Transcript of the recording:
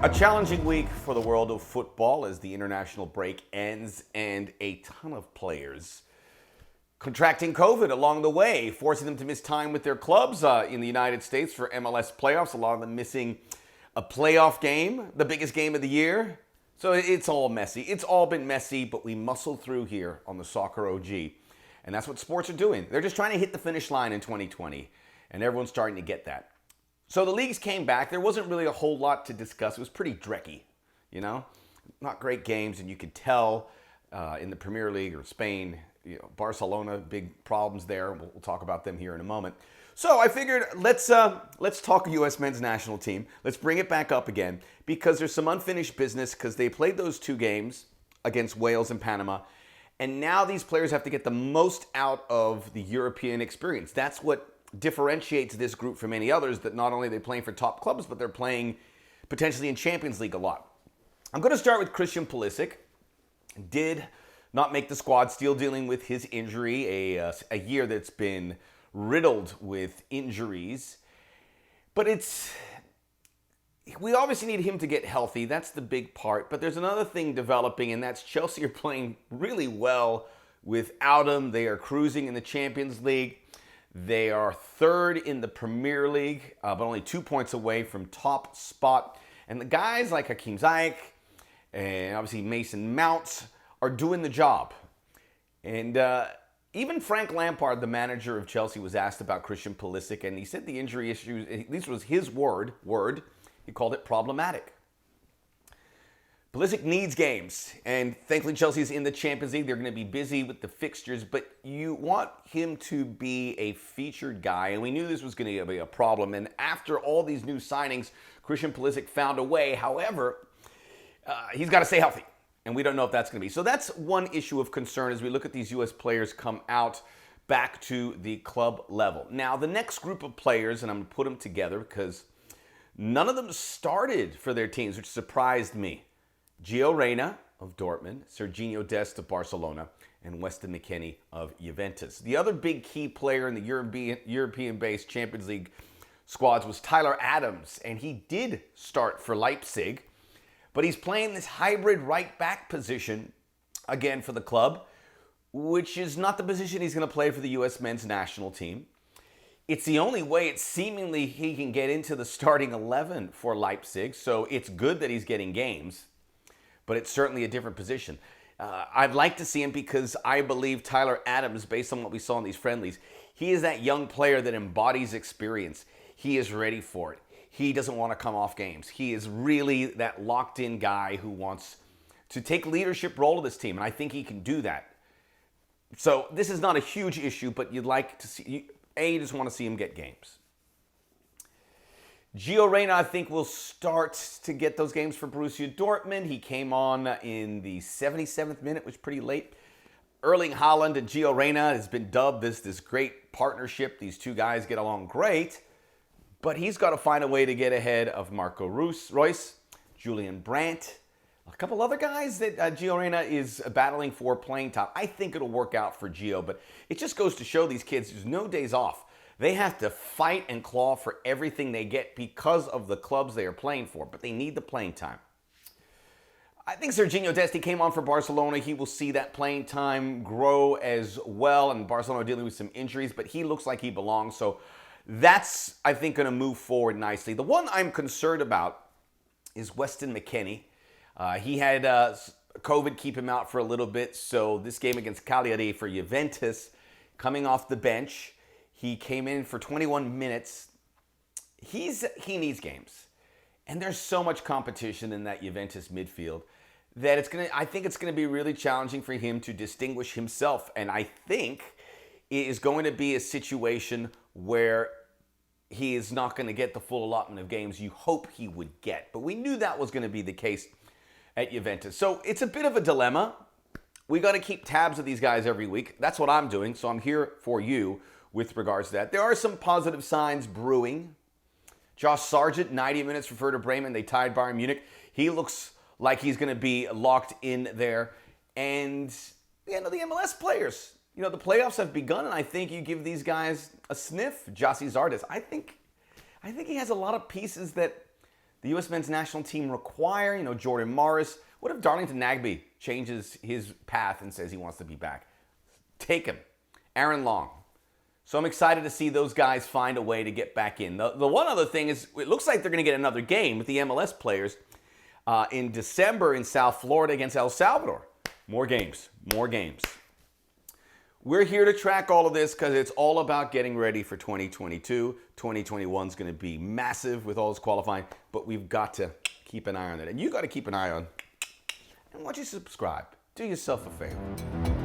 A challenging week for the world of football as the international break ends and a ton of players contracting COVID along the way, forcing them to miss time with their clubs in the United States for MLS playoffs. A lot of them missing a playoff game, the biggest game of the year. So it's all messy. It's all been messy, but we muscle through here on the Soccer O.G. And that's what sports are doing. They're just trying to hit the finish line in 2020, and everyone's starting to get that. So the leagues came back. There wasn't really a whole lot to discuss. It was pretty drecky, you know? Not great games, and you could tell in the Premier League or Spain, Barcelona, big problems there. We'll talk about them here in a moment. So I figured let's talk U.S. men's national team. Let's bring it back up again because there's some unfinished business because they played those two games against Wales and Panama, and now these players have to get the most out of the European experience. That's what differentiates this group from any others, that not only are they playing for top clubs, but they're playing potentially in Champions League a lot. I'm going to start with Christian Pulisic. Did not make the squad, still dealing with his injury, a year that's been riddled with injuries. But we obviously need him to get healthy. That's the big part. But there's another thing developing, and that's Chelsea are playing really well without him. They are cruising in the Champions League. They are third in the Premier League, but only 2 points away from top spot. And the guys like Hakim Ziyech and obviously Mason Mount are doing the job. And even Frank Lampard, the manager of Chelsea, was asked about Christian Pulisic, and he said the injury issues, at least was his word, he called it problematic. Pulisic needs games, and thankfully Chelsea's in the Champions League. They're going to be busy with the fixtures, but you want him to be a featured guy, and we knew this was going to be a problem. And after all these new signings, Christian Pulisic found a way. However, he's got to stay healthy, and we don't know if that's going to be. So that's one issue of concern as we look at these U.S. players come out back to the club level. Now, the next group of players, and I'm going to put them together because none of them started for their teams, which surprised me. Gio Reyna of Dortmund, Serginho Dest of Barcelona, and Weston McKennie of Juventus. The other big key player in the European-based Champions League squads was Tyler Adams, and he did start for Leipzig, but he's playing this hybrid right-back position again for the club, which is not the position he's going to play for the U.S. men's national team. It's the only way it's seemingly he can get into the starting 11 for Leipzig, so it's good that he's getting games. But it's certainly a different position. I'd like to see him because I believe Tyler Adams, based on what we saw in these friendlies, he is that young player that embodies experience. He is ready for it. He doesn't want to come off games. He is really that locked-in guy who wants to take leadership role of this team, and I think he can do that. So this is not a huge issue, but you'd like to see, you just want to see him get games. Gio Reyna, I think, will start to get those games for Borussia Dortmund. He came on in the 77th minute, which was pretty late. Erling Haaland and Gio Reyna has been dubbed this great partnership. These two guys get along great, but he's got to find a way to get ahead of Marco Reus, Julian Brandt, a couple other guys that Gio Reyna is battling for playing time. I think it'll work out for Gio, but it just goes to show these kids there's no days off. They have to fight and claw for everything they get because of the clubs they are playing for, but they need the playing time. I think Serginho Dest, he came on for Barcelona. He will see that playing time grow as well, and Barcelona dealing with some injuries, but he looks like he belongs. So that's, I think, going to move forward nicely. The one I'm concerned about is Weston McKennie. He had COVID keep him out for a little bit, so this game against Cagliari for Juventus, coming off the bench, he came in for 21 minutes. He needs games. And there's so much competition in that Juventus midfield that I think it's going to be really challenging for him to distinguish himself. And I think it is going to be a situation where he is not going to get the full allotment of games you hope he would get. But we knew that was going to be the case at Juventus. So it's a bit of a dilemma. We got to keep tabs of these guys every week. That's what I'm doing. So I'm here for you with regards to that. There are some positive signs brewing. Josh Sargent, 90 minutes for Werder Bremen. They tied Bayern Munich. He looks like he's going to be locked in there. And the end of the MLS players. The playoffs have begun, and I think you give these guys a sniff. Gyasi Zardes, I think he has a lot of pieces that The U.S. men's national team require, Jordan Morris. What if Darlington Nagbe changes his path and says he wants to be back? Take him. Aaron Long. So I'm excited to see those guys find a way to get back in. The one other thing is, it looks like they're going to get another game with the MLS players in December in South Florida against El Salvador. More games. More games. We're here to track all of this because it's all about getting ready for 2022. 2021 is going to be massive with all this qualifying, but we've got to keep an eye on it. And you got to keep an eye on. And why don't you subscribe? Do yourself a favor.